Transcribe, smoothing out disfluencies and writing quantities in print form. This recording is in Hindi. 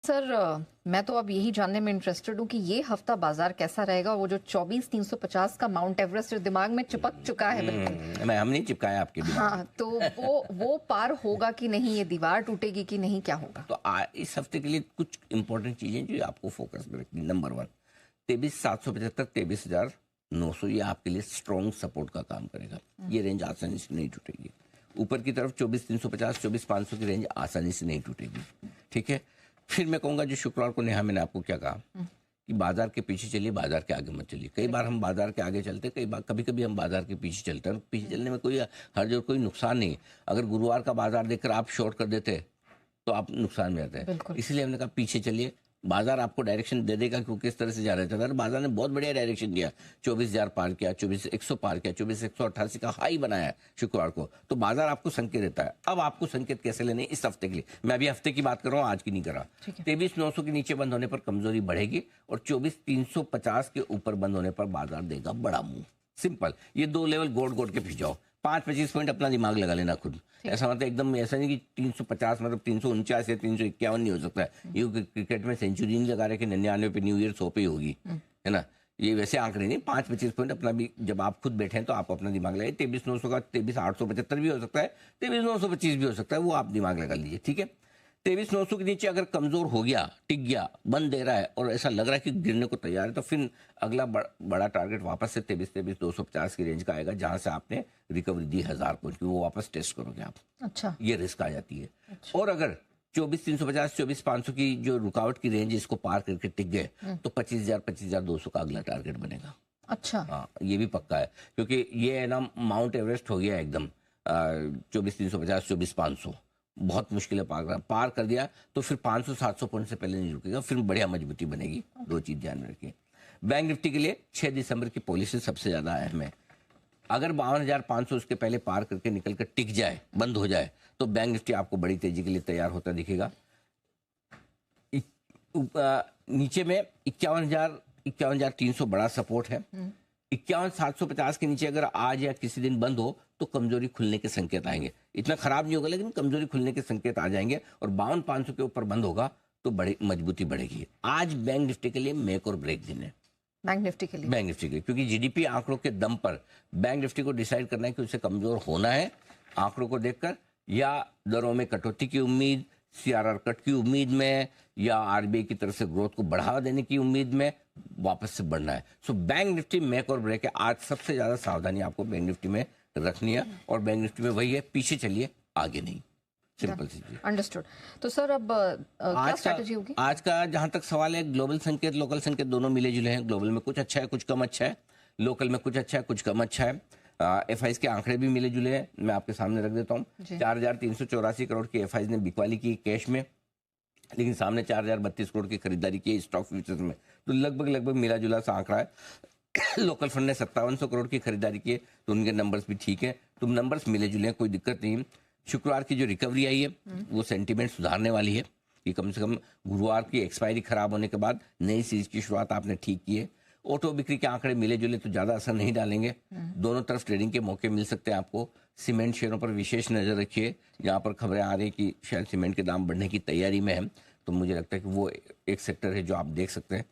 सर मैं तो अब यही जानने में इंटरेस्टेड हूँ कि ये हफ्ता बाजार कैसा रहेगा। वो जो 24,350 का माउंट एवरेस्ट जो दिमाग में चिपक चुका है बिल्कुल। मैं हमने चिपकाया आपके दिमाग हाँ, तो वो पार होगा कि नहीं, ये दीवार टूटेगी कि नहीं, क्या होगा? तो इस हफ्ते के लिए कुछ इंपॉर्टेंट चीजें जो आपको फोकस में रखनी। नंबर 1, 23,775, 23,900, ये आपके लिए स्ट्रॉन्ग सपोर्ट का काम करेगा। ये रेंज आसानी से नहीं टूटेगी। ऊपर की तरफ 24,350, 24,500 की रेंज आसानी से नहीं टूटेगी। ठीक है, फिर मैं कहूंगा जो शुक्रवार को नेहा, मैंने आपको क्या कहा कि बाजार के पीछे चलिए, बाजार के आगे मत चलिए। कई बार हम बाजार के आगे चलते, कई बार कभी कभी हम बाजार के पीछे चलते हैं। पीछे चलने में कोई हर्ज और कोई नुकसान नहीं। अगर गुरुवार का बाजार देखकर आप शॉर्ट कर देते तो आप नुकसान में आते हैं। इसलिए हमने कहा पीछे चलिए, बाजार आपको डायरेक्शन दे देगा कि किस तरह से जा रहे थे। अगर बाजार ने बहुत बढ़िया डायरेक्शन दिया, 24,000 पार किया, 24,100 पार किया, 24,188 का हाई बनाया शुक्रवार को, तो बाजार आपको संकेत देता है। अब आपको संकेत कैसे लेने इस हफ्ते के लिए, मैं अभी हफ्ते की बात कर रहा हूँ, आज की नहीं कर रहा। 23,900 के नीचे बंद होने पर कमजोरी बढ़ेगी और 24,350 के ऊपर बंद होने पर बाजार देगा बड़ा मुंह। सिंपल, ये दो लेवल गोड गोड के भिजाओ। 5-25 पॉइंट अपना दिमाग लगा लेना खुद। ऐसा मतलब एकदम ऐसा नहीं कि 350 मतलब 349 या 351 नहीं हो सकता है। ये क्रिकेट में सेंचुरी नहीं लगा रहे कि 99 पे न्यू ईयर 100 पे होगी, है ना। ये वैसे आंकड़े नहीं। 5-25 पॉइंट अपना भी, जब आप खुद बैठे हैं तो आप अपना दिमाग लगाइए। 23,900 का 23,875 भी हो सकता है, 23,925 भी हो सकता है, वो आप दिमाग लगा लीजिए। ठीक है, 23,900 के नीचे अगर कमजोर हो गया, टिक गया, बंद दे रहा है और ऐसा लग रहा है कि गिरने को तैयार है, तो फिर अगला बड़ा टारगेट वापस से 23,250 की रेंज का आएगा, जहां से आपने रिकवरी दी 1000 पॉइंट की, वो वापस टेस्ट करोगे आप। अच्छा, ये रिस्क आ जाती है। अच्छा। और अगर 24,350, 24,500 की जो रुकावट की रेंज इसको पार करके टिक गए तो 25,000, 25,200 का अगला टारगेट बनेगा। अच्छा, हाँ, ये भी पक्का है, क्योंकि ये है ना माउंट एवरेस्ट हो गया एकदम। 24,350, 24,500 बहुत मुश्किल है पार कर दिया तो फिर 500-700 पॉइंट से पहले नहीं रुकेगा, फिर बढ़िया मजबूती बनेगी। दो चीज ध्यान में रखिए। बैंक निफ्टी के लिए 6 दिसंबर की पॉलिसी सबसे ज्यादा अहम है। अगर 52,500 उसके पहले पार करके निकल कर टिक जाए, बंद हो जाए, तो बैंक निफ्टी आपको बड़ी तेजी के लिए तैयार होता दिखेगा। नीचे में 51,300 बड़ा सपोर्ट है। 51,750 के नीचे अगर आज या किसी दिन बंद हो तो कमजोरी खुलने के संकेत आएंगे। इतना खराब नहीं होगा लेकिन कमजोरी खुलने के संकेत आ जाएंगे। और 52,500 के ऊपर बंद होगा तो बड़ी मजबूती बढ़ेगी। आज बैंक निफ्टी के लिए मेक और ब्रेक दिन है। बैंक निफ्टी के लिए, क्योंकि जीडीपी आंकड़ों के दम पर बैंक निफ्टी को डिसाइड करना है कि उसे कमजोर होना है आंकड़ों को देखकर, या दरों में कटौती की उम्मीद, सीआरआर कट की उम्मीद में, या आरबीआई की तरफ से ग्रोथ को बढ़ावा देने की उम्मीद में वापस से बढ़ना है। सो बैंक निफ्टी मेक और ब्रेक है। आज सबसे ज्यादा सावधानी आपको बैंक निफ्टी में रखनी है और बैंक निफ्टी में वही है, पीछे चलिए, आगे नहीं। सिंपल सी चीज। अंडरस्टूड। तो सर अब क्या स्ट्रेटजी होगी आज का? जहां तक सवाल है, ग्लोबल संकेत लोकल संकेत दोनों मिले जुले हैं। ग्लोबल में कुछ अच्छा है, कुछ कम अच्छा है। लोकल में कुछ अच्छा है, कुछ कम अच्छा है। एफआईज के आंकड़े भी मिले जुले हैं, मैं आपके सामने रख देता हूँ। 4,384 करोड़ की एफआईज ने बिकवाली की कैश में, लेकिन सामने 4,032 करोड़ की खरीदारी की स्टॉक फ्यूचर्स में, तो लगभग मिला जुला सा आंकड़ा है। लोकल फंड ने 5700 करोड़ की खरीदारी की, तो उनके नंबर्स भी ठीक है। तो नंबर्स मिले जुले हैं, कोई दिक्कत नहीं। शुक्रवार की जो रिकवरी आई है वो सेंटीमेंट सुधारने वाली है कि कम से कम गुरुवार की एक्सपायरी खराब होने के बाद नई सीरीज की शुरुआत आपने ठीक की है। ऑटो बिक्री के आंकड़े मिले जुले तो ज्यादा असर नहीं डालेंगे। दोनों तरफ ट्रेडिंग के मौके मिल सकते हैं आपको। सीमेंट शेयरों पर विशेष नजर रखिए, जहां पर खबरें आ रही है कि शायद सीमेंट के दाम बढ़ने की तैयारी में है, तो मुझे लगता है कि वो एक सेक्टर है जो आप देख सकते हैं।